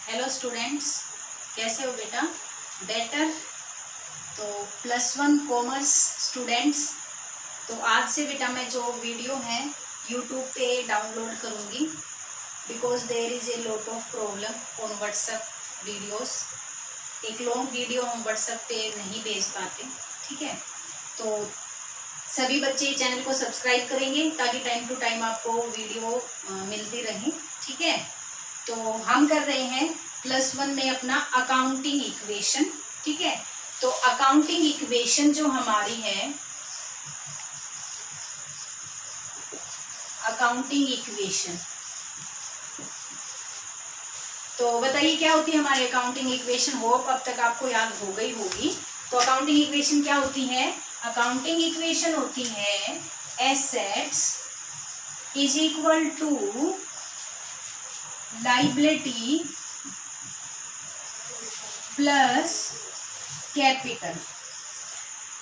Hello students, कैसे हो बेटा? बेटर। तो +1 कॉमर्स स्टूडेंट्स, तो आज से बेटा मैं जो वीडियो है यूट्यूब पे डाउनलोड करूँगी because there is a lot of problem on WhatsApp videos. एक लॉन्ग वीडियो हम व्हाट्सएप पे नहीं भेज पाते, ठीक है? तो सभी बच्चे चैनल को सब्सक्राइब करेंगे ताकि टाइम टू टाइम आपको वीडियो मिलती रहे, ठीक है? तो हम कर रहे हैं +1 में अपना अकाउंटिंग इक्वेशन, ठीक है? तो अकाउंटिंग इक्वेशन जो हमारी है, अकाउंटिंग इक्वेशन, तो बताइए क्या होती है हमारी अकाउंटिंग इक्वेशन? होप अब तक आपको याद हो गई होगी। तो अकाउंटिंग इक्वेशन क्या होती है? अकाउंटिंग इक्वेशन होती है assets is equal to liability plus capital.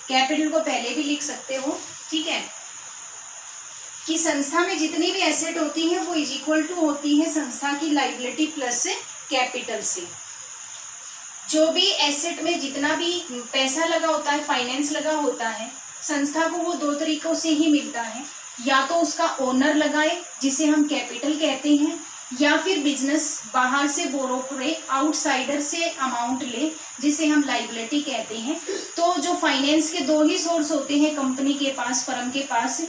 Capital को पहले भी लिख सकते हो, ठीक है? कि संस्था में जितनी भी एसेट होती है वो इज इक्वल टू होती है संस्था की लाइबिलिटी प्लस कैपिटल से। जो भी एसेट में जितना भी पैसा लगा होता है, फाइनेंस लगा होता है, संस्था को वो दो तरीकों से ही मिलता है। या तो उसका ओनर लगाए जिसे हम कैपिटल कहते हैं, या फिर बिजनेस बाहर से बोरो करे, आउटसाइडर से अमाउंट ले जिसे हम लाइबिलिटी कहते हैं। तो जो फाइनेंस के दो ही सोर्स होते हैं कंपनी के पास, फर्म के पास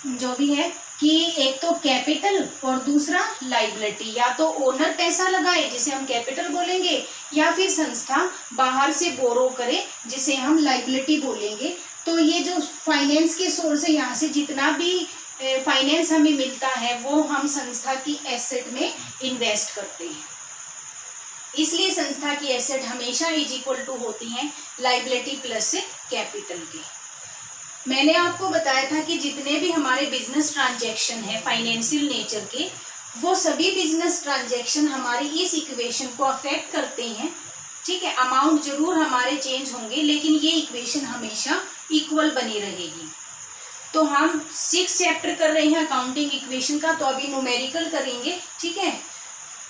जो भी है, कि एक तो कैपिटल और दूसरा लाइबिलिटी। या तो ओनर पैसा लगाए जिसे हम कैपिटल बोलेंगे, या फिर संस्था बाहर से बोरो करे जिसे हम लाइबिलिटी बोलेंगे। तो ये जो फाइनेंस के सोर्स है, यहाँ से जितना भी फाइनेंस हमें मिलता है वो हम संस्था की एसेट में इन्वेस्ट करते हैं। इसलिए संस्था की एसेट हमेशा इज इक्वल टू होती है लाइबिलिटी प्लस कैपिटल के। मैंने आपको बताया था कि जितने भी हमारे बिजनेस ट्रांजैक्शन है फाइनेंशियल नेचर के, वो सभी बिजनेस ट्रांजैक्शन हमारी इस इक्वेशन को अफेक्ट करते हैं, ठीक है? अमाउंट जरूर हमारे चेंज होंगे लेकिन ये इक्वेशन हमेशा इक्वल बनी रहेगी। तो हम 6 चैप्टर कर रहे हैं अकाउंटिंग इक्वेशन का, तो अभी न्यूमेरिकल करेंगे, ठीक है?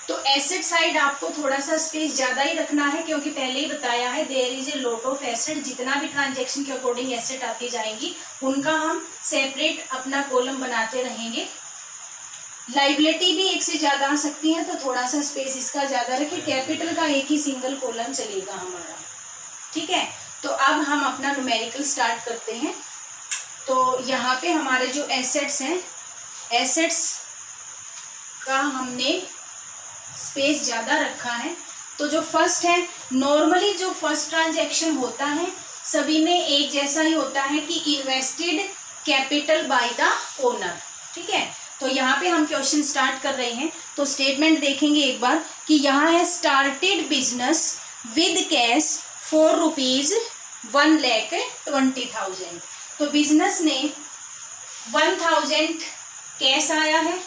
तो एसेट साइड आपको थोड़ा सा स्पेस ज्यादा ही रखना है क्योंकि पहले ही बताया है there is a lot of asset. जितना भी ट्रांजैक्शन के अकॉर्डिंग एसेट आती जाएंगी उनका हम सेपरेट अपना कॉलम बनाते रहेंगे। लाइबिलिटी भी एक से ज्यादा आ सकती है तो थोड़ा सा स्पेस इसका ज्यादा रखें। कैपिटल का एक ही सिंगल कॉलम चलेगा हमारा, ठीक है? तो अब हम अपना न्यूमेरिकल स्टार्ट करते हैं। तो यहाँ पे हमारे जो एसेट्स हैं, एसेट्स का हमने स्पेस ज्यादा रखा है। तो जो फर्स्ट है, नॉर्मली जो फर्स्ट ट्रांजैक्शन होता है सभी में एक जैसा ही होता है कि invested capital by the owner, ठीक है? तो यहाँ पे हम क्वेश्चन स्टार्ट कर रहे हैं। तो स्टेटमेंट देखेंगे एक बार कि यहाँ है स्टार्टेड बिजनेस विद कैश ₹1,20,000। तो बिजनेस ने 1000 कैश आया है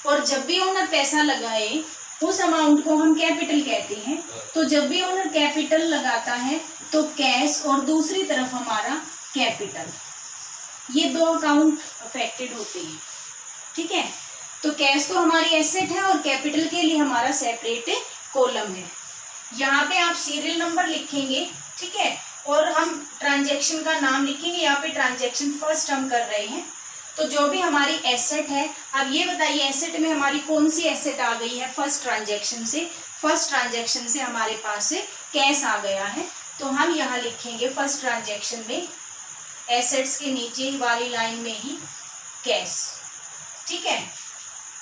और जब भी ओनर पैसा लगाए उस अमाउंट को हम कैपिटल कहते हैं। तो जब भी ओनर कैपिटल लगाता है तो कैश और दूसरी तरफ हमारा कैपिटल, ये दो अकाउंट अफेक्टेड होते हैं, ठीक है? तो कैश तो हमारी एसेट है और कैपिटल के लिए हमारा सेपरेट कॉलम है। यहाँ पे आप सीरियल नंबर लिखेंगे, ठीक है? और हम ट्रांजैक्शन का नाम लिखेंगे। यहाँ पे ट्रांजैक्शन फर्स्ट हम कर रहे हैं। तो जो भी हमारी एसेट है, अब ये बताइए एसेट में हमारी कौन सी एसेट आ गई है फर्स्ट ट्रांजैक्शन से? फर्स्ट ट्रांजैक्शन से हमारे पास कैश आ गया है। तो हम यहाँ लिखेंगे फर्स्ट ट्रांजैक्शन में एसेट्स के नीचे वाली लाइन में ही कैश, ठीक है?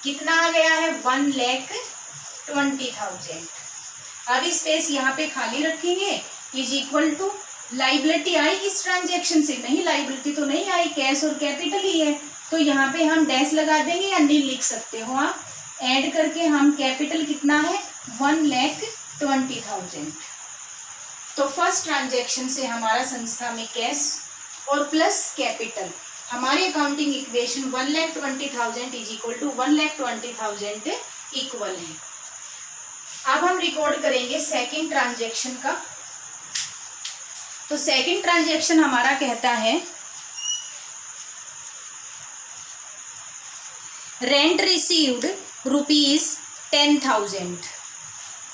कितना आ गया है? 1,20,000। अब स्पेस यहाँ पे खाली रखेंगे। इज इक्वल टू लाइबिलिटी आई इस ट्रांजैक्शन से? नहीं, लाइबिलिटी तो नहीं आई, कैश और कैपिटल ही है। तो यहाँ पे हम डैश लगा देंगे या नील लिख सकते हो आप। ऐड करके हम कैपिटल कितना है? 1,20,000। तो फर्स्ट ट्रांजैक्शन से हमारा संस्था में कैश और प्लस कैपिटल, हमारी accounting equation 1,20,000 is equal to 1,20,000 equal है। अब हम रिकॉर्ड करेंगे सेकेंड ट्रांजैक्शन का। तो सेकंड ट्रांजैक्शन हमारा कहता है रेंट रिसीव्ड ₹10,000।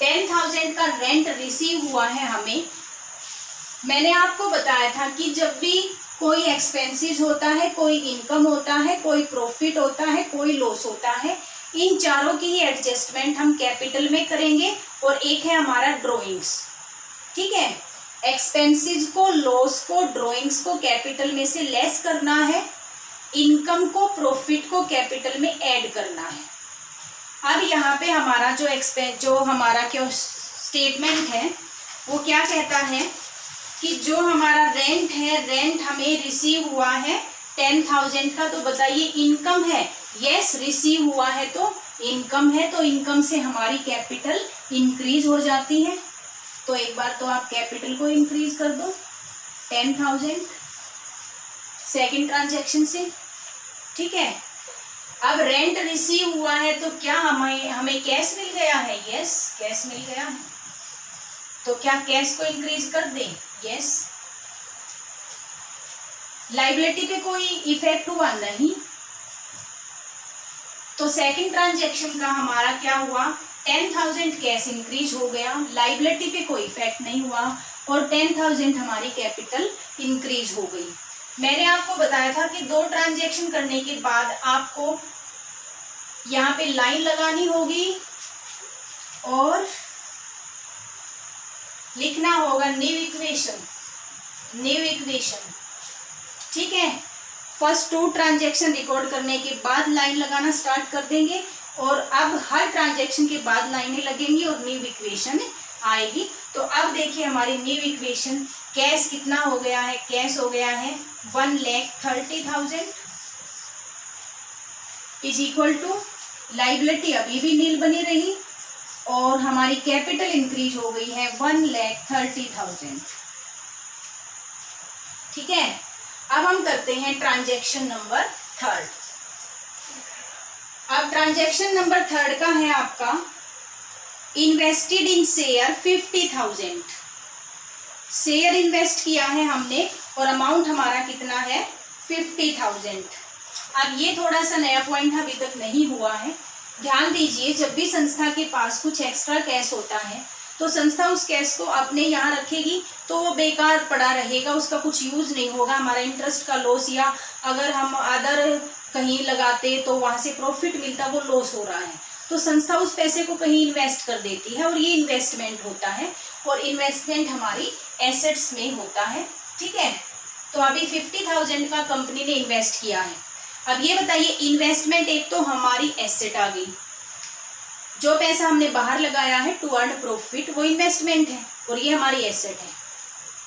10,000 का रेंट रिसीव हुआ है हमें। मैंने आपको बताया था कि जब भी कोई एक्सपेंसेस होता है, कोई इनकम होता है, कोई प्रॉफिट होता है, कोई लॉस होता है, इन चारों की ही एडजस्टमेंट हम कैपिटल में करेंगे। और एक है हमारा ड्रॉइंग्स, ठीक है। एक्सपेंसेस को, लॉस को, ड्रॉइंग्स को कैपिटल में से लेस करना है, इनकम को, प्रॉफिट को कैपिटल में ऐड करना है। अब यहाँ पे हमारा जो हमारा क्या स्टेटमेंट है वो क्या कहता है कि जो हमारा रेंट है, रेंट हमें रिसीव हुआ है 10,000 का, तो बताइए इनकम है, यस रिसीव हुआ है तो इनकम है, तो इनकम से हमारी कैपिटल इंक्रीज हो जाती है। तो एक बार तो आप कैपिटल को इंक्रीज कर दो 10,000 सेकेंड ट्रांजेक्शन से, ठीक है। अब रेंट रिसीव हुआ है तो क्या हमें कैश मिल गया है, यस कैश मिल गया है, तो क्या कैश को इंक्रीज कर दें, यस। लायबिलिटी पे कोई इफेक्ट हुआ नहीं, तो सेकंड ट्रांजैक्शन का हमारा क्या हुआ, 10,000 कैश इंक्रीज हो गया, लायबिलिटी पे कोई इफेक्ट नहीं हुआ और 10,000 हमारी कैपिटल इंक्रीज हो गई। मैंने आपको बताया था कि 2 ट्रांजैक्शन करने के बाद आपको यहाँ पे लाइन लगानी होगी और लिखना होगा न्यू इक्वेशन, ठीक है। फर्स्ट 2 ट्रांजैक्शन रिकॉर्ड करने के बाद लाइन लगाना स्टार्ट कर देंगे और अब हर ट्रांजैक्शन के बाद लाइनें लगेंगी और न्यू इक्वेशन आएगी। तो अब देखिए हमारी न्यू इक्वेशन, कैश कितना हो गया है, कैश हो गया है 1,30,000 इज इक्वल टू, लायबिलिटी अभी भी नील बनी रही और हमारी कैपिटल इंक्रीज हो गई है 1,30,000, ठीक है। अब हम करते हैं ट्रांजैक्शन नंबर 3। अब ट्रांजैक्शन नंबर 3 का है आपका invested in share 50,000, share invest किया है हमने और अमाउंट हमारा कितना है 50,000। अब ये थोड़ा सा नया पॉइंट अभी तक नहीं हुआ है, ध्यान दीजिए। जब भी संस्था के पास कुछ एक्स्ट्रा कैश होता है तो संस्था उस कैश को अपने यहाँ रखेगी तो वो बेकार पड़ा रहेगा, उसका कुछ यूज नहीं होगा। हमारा इंटरेस्ट का लॉस या अगर हम अदर कहीं लगाते तो वहाँ से प्रॉफिट मिलता, वो लॉस हो रहा है, तो संस्था उस पैसे को कहीं इन्वेस्ट कर देती है और ये इन्वेस्टमेंट होता है और इन्वेस्टमेंट हमारी एसेट्स में होता है, ठीक है। तो अभी 50,000 का कंपनी ने इन्वेस्ट किया है। अब ये बताइए इन्वेस्टमेंट एक तो हमारी एसेट आ गई, जो पैसा हमने बाहर लगाया है टू अर्न प्रॉफिट वो इन्वेस्टमेंट है और ये हमारी एसेट है।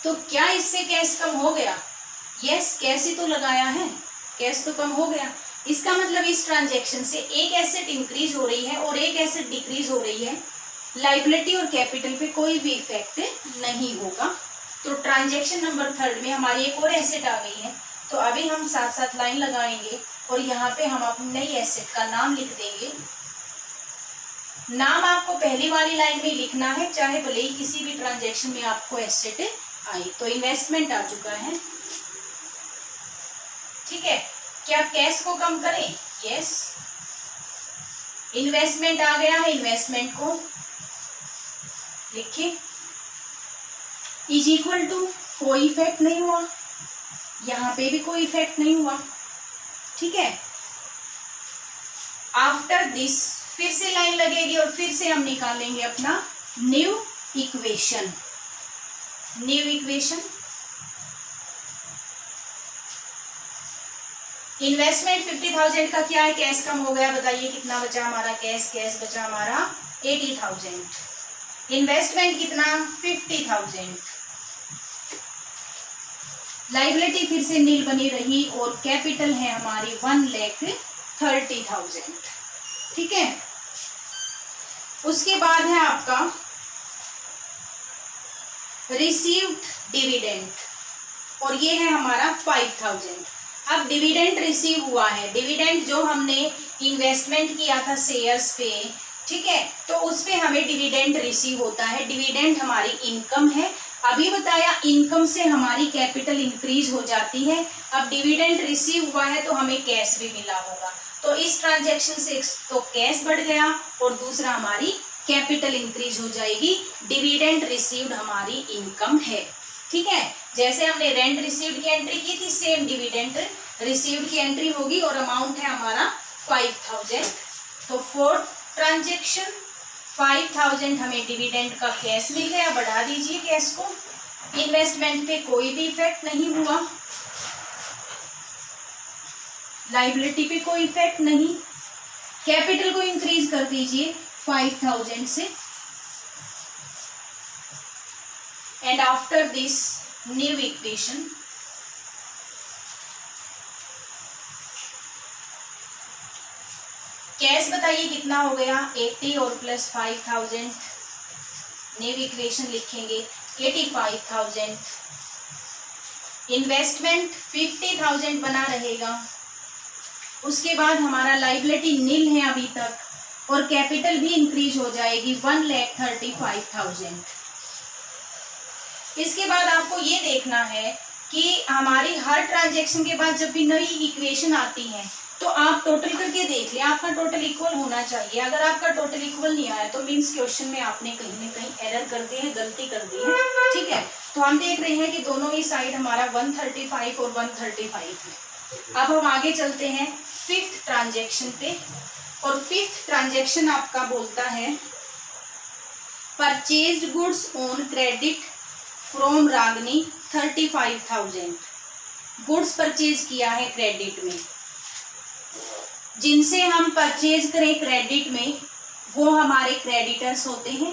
तो क्या इससे कैश कम हो गया, यस कैश ही तो लगाया है, कैश तो कम हो गया। इसका मतलब इस ट्रांजैक्शन से एक एसेट इंक्रीज हो रही है और एक एसेट डिक्रीज हो रही है, लायबिलिटी और कैपिटल पे कोई भी इफेक्ट नहीं होगा। तो ट्रांजैक्शन नंबर 3 में हमारी एक और एसेट आ गई है, तो अभी हम साथ साथ लाइन लगाएंगे और यहाँ पे हम अपनी नई एसेट का नाम लिख देंगे। नाम आपको पहली वाली लाइन में लिखना है, चाहे भले ही किसी भी ट्रांजैक्शन में आपको एसेट आई। तो इन्वेस्टमेंट आ चुका है, ठीक है। क्या कैश को कम करें, यस इन्वेस्टमेंट आ गया है, इन्वेस्टमेंट को लिखिए इज इक्वल टू, कोई इफेक्ट नहीं हुआ, यहाँ पे भी कोई इफेक्ट नहीं हुआ, ठीक है। आफ्टर दिस फिर से लाइन लगेगी और फिर से हम निकालेंगे अपना न्यू इक्वेशन। इन्वेस्टमेंट 50,000 का क्या है, कैश कम हो गया, बताइए कितना बचा हमारा कैश, कैश बचा हमारा 80,000, इन्वेस्टमेंट कितना 50,000, लायबिलिटी फिर से नील बनी रही और कैपिटल है हमारी 1,30,000, ठीक है। उसके बाद है आपका रिसीव्ड डिविडेंड और ये है हमारा 5,000। अब डिविडेंड रिसीव हुआ है, डिविडेंड जो हमने इन्वेस्टमेंट किया था शेयर्स पे, ठीक है, तो उस पे हमें डिविडेंड रिसीव होता है। डिविडेंड हमारी इनकम है, अभी बताया इनकम से हमारी कैपिटल इंक्रीज हो जाती है। अब डिविडेंड रिसीव हुआ है तो हमें कैश भी मिला होगा, तो इस ट्रांजैक्शन से तो कैश बढ़ गया और दूसरा हमारी कैपिटल इंक्रीज हो जाएगी। डिविडेंड रिसीव्ड हमारी इनकम है, ठीक है। जैसे हमने रेंट रिसीव्ड की एंट्री की थी, सेम डिविडेंड रिसीव्ड की एंट्री होगी और अमाउंट है हमारा 5000। तो फोर्थ ट्रांजेक्शन 5000 हमें डिविडेंड का कैश मिल गया। बढ़ा दीजिए कैश को। इन्वेस्टमेंट पे कोई भी इफेक्ट नहीं हुआ, लाइबिलिटी पे कोई इफेक्ट नहीं। कैपिटल को इंक्रीज कर दीजिए 5000 से। And after this new equation cash बताइए कितना हो गया, 80 और प्लस 5000। न्यू इक्वेशन लिखेंगे 85,000। इन्वेस्टमेंट 50,000 बना रहेगा। उसके बाद हमारा लाइबिलिटी नील है अभी तक, और कैपिटल भी इंक्रीज हो जाएगी 1,35,000। इसके बाद आपको ये देखना है कि हमारी हर ट्रांजैक्शन के बाद जब भी नई इक्वेशन आती है तो आप टोटल करके देख लें, आपका टोटल इक्वल होना चाहिए। अगर आपका टोटल इक्वल नहीं आया तो मीन्स क्वेश्चन में आपने कहीं ना कहीं एरर कर दी है, गलती कर दी है, ठीक है। तो हम देख रहे हैं कि दोनों ही साइड हमारा 135 और 135 है। अब हम आगे चलते हैं फिफ्थ ट्रांजैक्शन पे, और फिफ्थ ट्रांजैक्शन आपका बोलता है purchased goods on credit from Ragini 35,000। Goods purchase किया है क्रेडिट में। जिनसे हम परचेज करें क्रेडिट में वो हमारे क्रेडिटर्स होते हैं।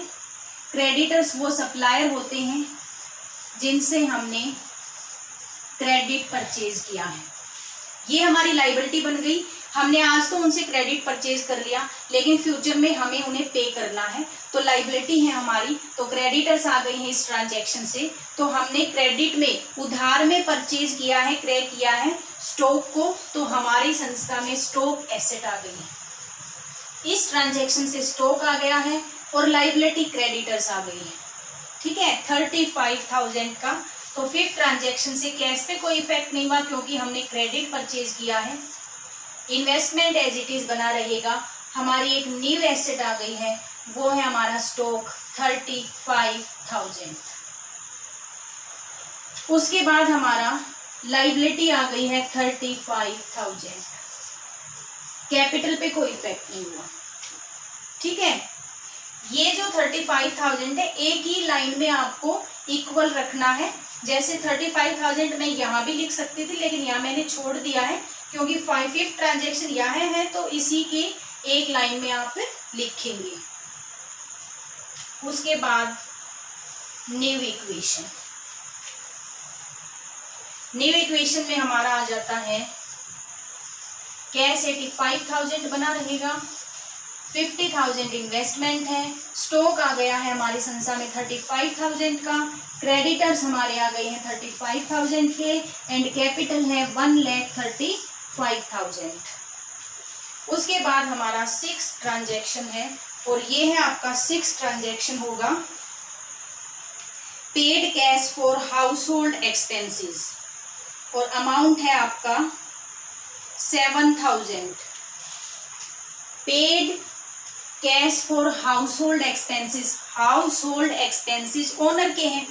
क्रेडिटर्स वो सप्लायर होते हैं जिनसे हमने क्रेडिट परचेज किया है। ये हमारी लाइबिलिटी बन गई। हमने आज तो उनसे क्रेडिट परचेज कर लिया, लेकिन फ्यूचर में हमें उन्हें पे करना है, तो लाइबिलिटी है हमारी। तो क्रेडिटर्स आ गई हैं इस ट्रांजैक्शन से। तो हमने क्रेडिट में उधार में परचेज किया है, क्रय किया है स्टॉक को, तो हमारी संस्था में स्टॉक एसेट आ गई है। इस ट्रांजैक्शन से स्टॉक आ गया है और लाइबिलिटी क्रेडिटर्स आ गई है, ठीक है, 35,000 का। तो फिफ्थ ट्रांजैक्शन से कैश पे कोई इफेक्ट नहीं हुआ क्योंकि हमने क्रेडिट परचेज किया है। इन्वेस्टमेंट एज इट इज बना रहेगा। हमारी एक न्यू एसेट आ गई है, वो है हमारा स्टॉक 35,000। उसके बाद हमारा लाइबिलिटी आ गई है 35,000। कैपिटल पे कोई इफेक्ट नहीं हुआ, ठीक है। ये जो 35,000 है एक ही लाइन में आपको इक्वल रखना है। जैसे 35,000 मैं यहाँ भी लिख सकती थी, लेकिन यहाँ मैंने छोड़ दिया है क्योंकि फिफ्थ ट्रांजैक्शन यहाँ है, तो इसी के एक लाइन में आप लिखेंगे। उसके बाद न्यू इक्वेशन। न्यू इक्वेशन में हमारा आ जाता है कैश 85,000 बना रहेगा, 50,000 इन्वेस्टमेंट है, स्टॉक आ गया है हमारी संस्था में 35,000 का, क्रेडिटर्स हमारे आ गए हैं 35,000 के, एंड कैपिटल है 1,35,000। उसके बाद हमारा 6 ट्रांजैक्शन है, और ये है आपका 6 ट्रांजैक्शन होगा paid cash for house hold expenses, और अमाउंट है आपका 7,000। Paid cash for house hold expenses. House hold expenses owner के हैं,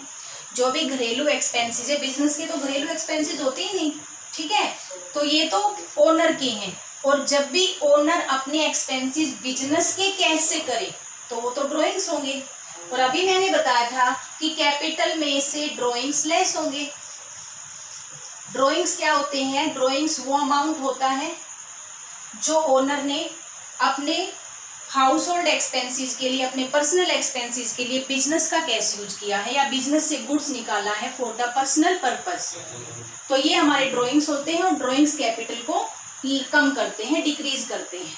जो भी घरेलू एक्सपेंसेस है, बिजनेस के तो घरेलू एक्सपेंसेस होते ही नहीं, ठीक है, तो ये तो ओनर के हैं। और जब भी ओनर अपने एक्सपेंसेस बिजनेस के कैश से करे तो वो तो ड्रॉइंग्स होंगे, और अभी मैंने बताया था कि कैपिटल में से ड्रॉइंग्स लेस होंगे। ड्रॉइंग्स क्या होते हैं? ड्रॉइंग्स वो अमाउंट होता है जो ओनर ने अपने हाउस होल्ड एक्सपेंसेस के लिए, अपने पर्सनल एक्सपेंसेस के लिए बिजनेस का कैश यूज किया है, या बिजनेस से गुड्स निकाला है फॉर द पर्सनल पर्पस। तो ये हमारे ड्रॉइंग्स होते हैं, और ड्रॉइंग्स कैपिटल को कम करते हैं, डिक्रीज करते हैं।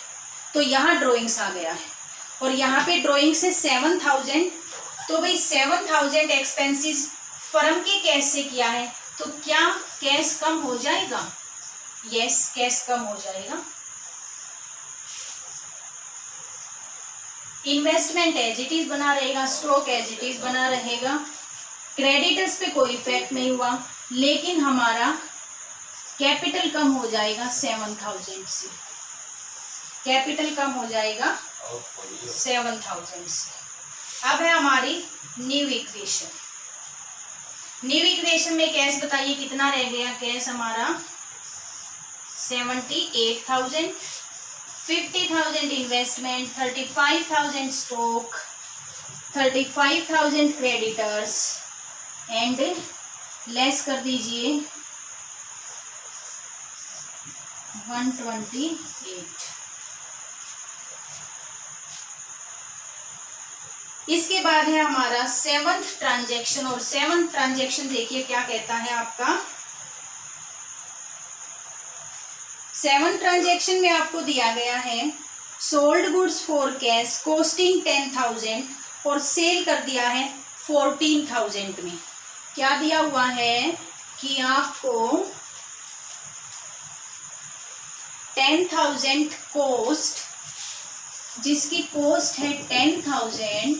तो यहाँ ड्रॉइंग्स आ गया है, और यहाँ पे ड्रॉइंग्स है 7,000। तो भाई 7,000 एक्सपेंसेस फर्म के कैश से किया है, तो क्या कैश कम हो जाएगा? यस, कैश कम हो जाएगा। इन्वेस्टमेंट एज इट इज बना रहेगा, स्टॉक एज इट इज बना रहेगा, क्रेडिटर्स पे कोई इफेक्ट नहीं हुआ, लेकिन हमारा कैपिटल कम हो जाएगा 7,000 से। कैपिटल कम हो जाएगा 7,000 से। अब है हमारी न्यू इक्वेशन। न्यू इक्वेशन में कैश बताइए कितना रह गया। कैश हमारा 78,000, 50,000 investment, 35,000 stock, 35,000 creditors and less कर दीजिए 128। इसके बाद है हमारा 7th ट्रांजैक्शन, और 7th ट्रांजैक्शन देखिए क्या कहता है आपका। 7th ट्रांजैक्शन में आपको दिया गया है sold goods for cash costing 10,000 और सेल कर दिया है 14,000 में। क्या दिया हुआ है कि आपको 10,000 कॉस्ट, जिसकी कॉस्ट है 10,000,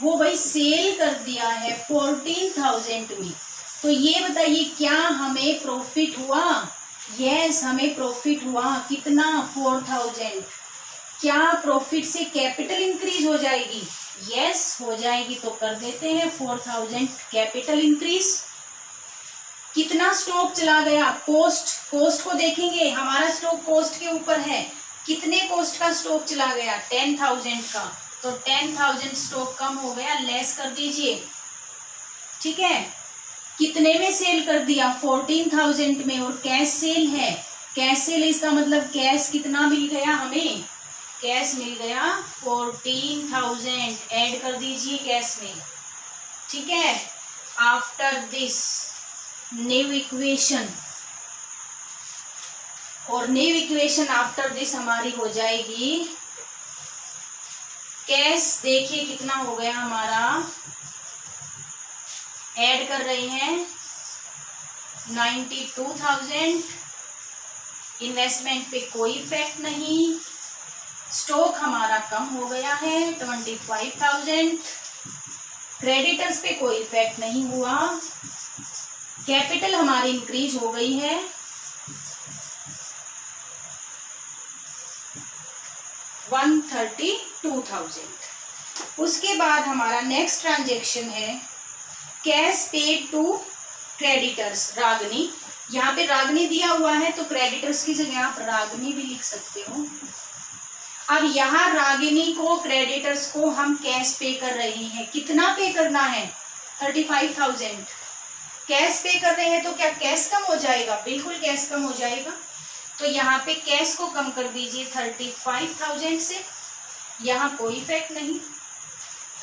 वो भाई सेल कर दिया है 14,000 में। तो ये बताइए क्या हमें प्रॉफिट हुआ। यस, हमें प्रॉफिट हुआ। कितना? 4,000। क्या प्रॉफिट से कैपिटल इंक्रीज हो जाएगी? यस, हो जाएगी। तो कर देते हैं 4,000 कैपिटल इंक्रीज। कितना स्टॉक चला गया? कॉस्ट को देखेंगे, हमारा स्टॉक कॉस्ट के ऊपर है। कितने कॉस्ट का स्टॉक चला गया? 10,000 का। तो 10,000 स्टॉक कम हो गया, लेस कर दीजिए। ठीक है, कितने में सेल कर दिया? 14,000 में, और कैश सेल है। कैश सेल इसका मतलब कैश कितना मिल गया हमें? कैश मिल गया 14,000, ऐड कर दीजिए कैश में। ठीक है, आफ्टर दिस न्यू इक्वेशन, और न्यू इक्वेशन आफ्टर दिस हमारी हो जाएगी कैश। देखिए कितना हो गया हमारा, ऐड कर रहे हैं 92,000। इन्वेस्टमेंट पे कोई इफेक्ट नहीं। स्टॉक हमारा कम हो गया है 25,000। क्रेडिटर्स पे कोई इफेक्ट नहीं हुआ। कैपिटल हमारी इंक्रीज हो गई है 132,000। उसके बाद हमारा नेक्स्ट ट्रांजेक्शन है कैश पेड टू क्रेडिटर्स रागनी। यहाँ पे रागनी दिया हुआ है तो क्रेडिटर्स की जगह आप रागनी भी लिख सकते हो। अब यहाँ रागिनी को, क्रेडिटर्स को हम कैश पे कर रहे हैं। कितना पे करना है? 35,000 कैश पे कर रहे हैं। तो क्या कैश कम हो जाएगा? बिल्कुल कैश कम हो जाएगा। तो यहाँ पे कैश को कम कर दीजिए 35,000 से, यहाँ कोई इफेक्ट नहीं।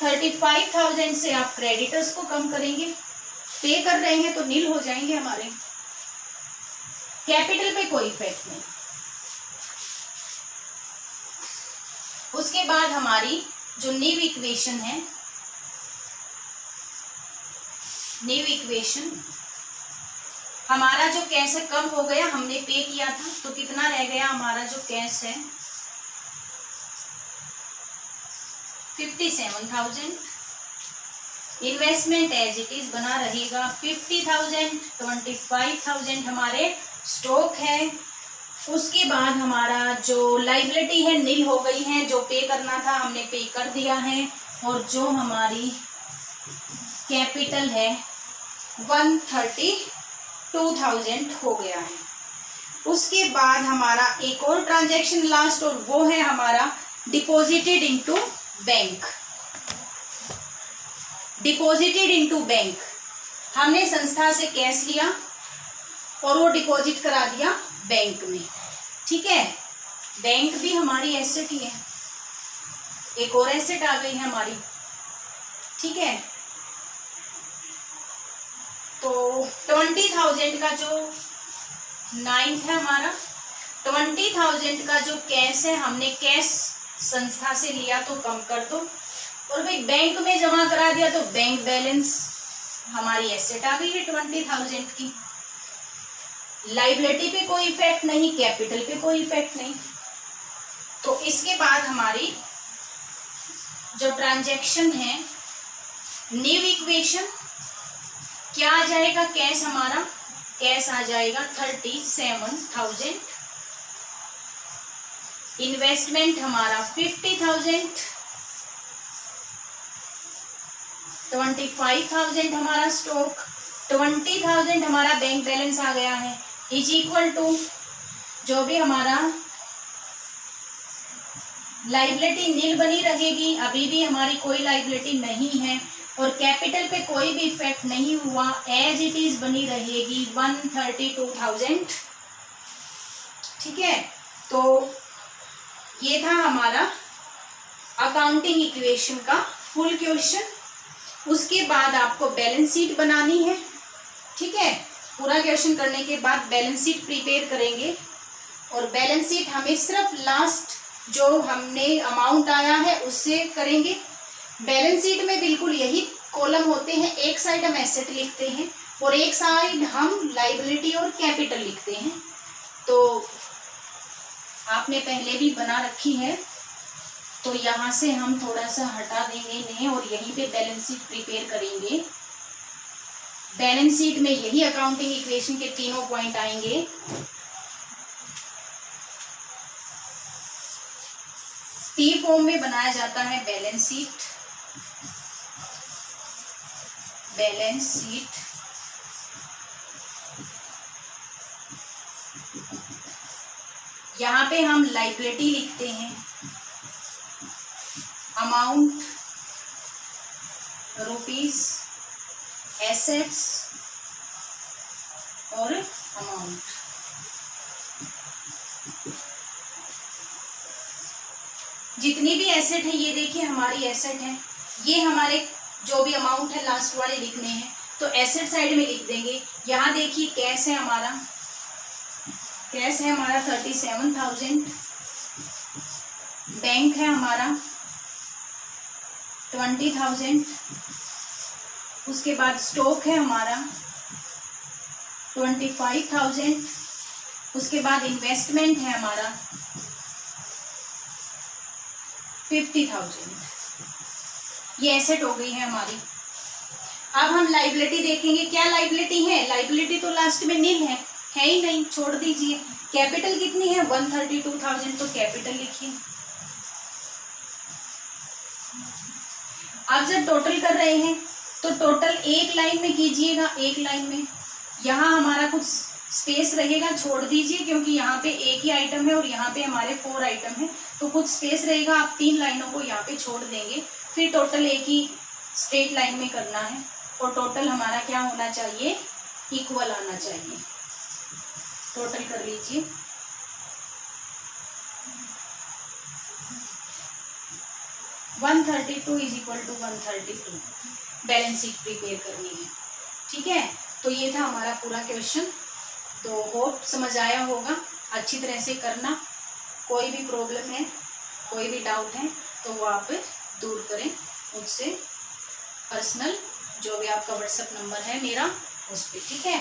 35,000 से आप क्रेडिटर्स को कम करेंगे, पे कर रहे हैं तो नील हो जाएंगे हमारे। कैपिटल पे कोई इफेक्ट नहीं। उसके बाद हमारी जो न्यू इक्वेशन है, न्यू इक्वेशन हमारा जो कैश है कम हो गया, हमने पे किया था। तो कितना रह गया हमारा जो कैश है? 57,000। इन्वेस्टमेंट एज इट इज बना रहेगा 50,000। 25,000 हमारे स्टॉक है। उसके बाद हमारा जो लाइबिलिटी है नील हो गई है। जो पे करना था हमने पे कर दिया है, और जो हमारी कैपिटल है 132,000 हो गया है। उसके बाद हमारा एक और ट्रांजैक्शन लास्ट, और वो है हमारा deposited into bank. Deposited into bank, हमने संस्था से कैश लिया और वो डिपॉजिट करा दिया बैंक में। ठीक है, बैंक भी हमारी एसेट ही है, एक और एसेट आ गई है हमारी। ठीक है, तो 20,000 का जो 9th है हमारा, 20,000 का जो कैश है हमने कैश संस्था से लिया तो कम कर दो, और भाई बैंक में जमा करा दिया तो बैंक बैलेंस हमारी एसेट आ गई है 20,000 की। लाइबिलिटी पे कोई इफेक्ट नहीं, कैपिटल पे कोई इफेक्ट नहीं। तो इसके बाद हमारी जो ट्रांजैक्शन है न्यू इक्वेशन क्या आ जाएगा? कैश हमारा, कैश आ जाएगा 37,000। इन्वेस्टमेंट हमारा 50,000। 25,000 हमारा स्टॉक, 20,000 हमारा बैंक बैलेंस आ गया है, इज इक्वल टू जो भी हमारा लाइबिलिटी नील बनी रहेगी, अभी भी हमारी कोई लाइबिलिटी नहीं है और कैपिटल पे कोई भी इफेक्ट नहीं हुआ, एज इट इज बनी रहेगी 132,000। ठीक है, तो ये था हमारा अकाउंटिंग इक्वेशन का फुल क्वेश्चन। उसके बाद आपको बैलेंस शीट बनानी है। ठीक है, पूरा क्वेश्चन करने के बाद बैलेंस शीट प्रिपेयर करेंगे और बैलेंस शीट हमें सिर्फ लास्ट जो हमने अमाउंट आया है उससे करेंगे। बैलेंस शीट में बिल्कुल यही कॉलम होते हैं, एक साइड हम एसेट लिखते हैं और एक साइड हम लाइबिलिटी और कैपिटल लिखते हैं। तो आपने पहले भी बना रखी है, तो यहाँ से हम थोड़ा सा हटा देंगे इन्हें और यहीं पे बैलेंस शीट प्रिपेयर करेंगे। बैलेंस शीट में यही अकाउंटिंग इक्वेशन के तीनों पॉइंट आएंगे। टी फॉर्म में बनाया जाता है बैलेंस शीट। बैलेंस शीट यहाँ पे हम लाइबिलिटी लिखते हैं, अमाउंट रुपीस, एसेट्स और अमाउंट। जितनी भी एसेट है ये देखिए हमारी एसेट है, ये हमारे जो भी अमाउंट है लास्ट वाले लिखने हैं, तो एसेट साइड में लिख देंगे। यहाँ देखिए कैश है हमारा, कैश है हमारा 37,000, बैंक है हमारा 20,000, उसके बाद स्टॉक है हमारा 25,000, उसके बाद इन्वेस्टमेंट है हमारा 50,000। ये एसेट हो गई है हमारी। अब हम लाइबिलिटी देखेंगे, क्या लाइबिलिटी है, लाइबिलिटी तो लास्ट में नील है ही नहीं, छोड़ दीजिए। कैपिटल कितनी है 132,000, तो कैपिटल लिखिए। आप जब टोटल कर रहे हैं तो टोटल एक लाइन में कीजिएगा, एक लाइन में। यहाँ हमारा कुछ स्पेस रहेगा, छोड़ दीजिए, क्योंकि यहाँ पे एक ही आइटम है और यहाँ पे हमारे 4 आइटम है, तो कुछ स्पेस रहेगा। आप 3 लाइनों को यहाँ पे छोड़ देंगे, फिर टोटल एक ही स्ट्रेट लाइन में करना है और टोटल हमारा क्या होना चाहिए, इक्वल आना चाहिए। टोटल कर लीजिए। One 132 is equal to 132 balance sheet prepare करनी है। ठीक है, तो ये था हमारा पूरा क्वेश्चन। तो होप समझ आया होगा, अच्छी तरह से करना। कोई भी प्रॉब्लम है, कोई भी डाउट है तो वो आप दूर करें मुझसे पर्सनल, जो भी आपका व्हाट्सएप नंबर है मेरा उस पर। ठीक है,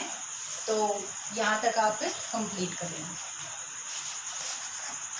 तो यहाँ तक आप कंप्लीट करें।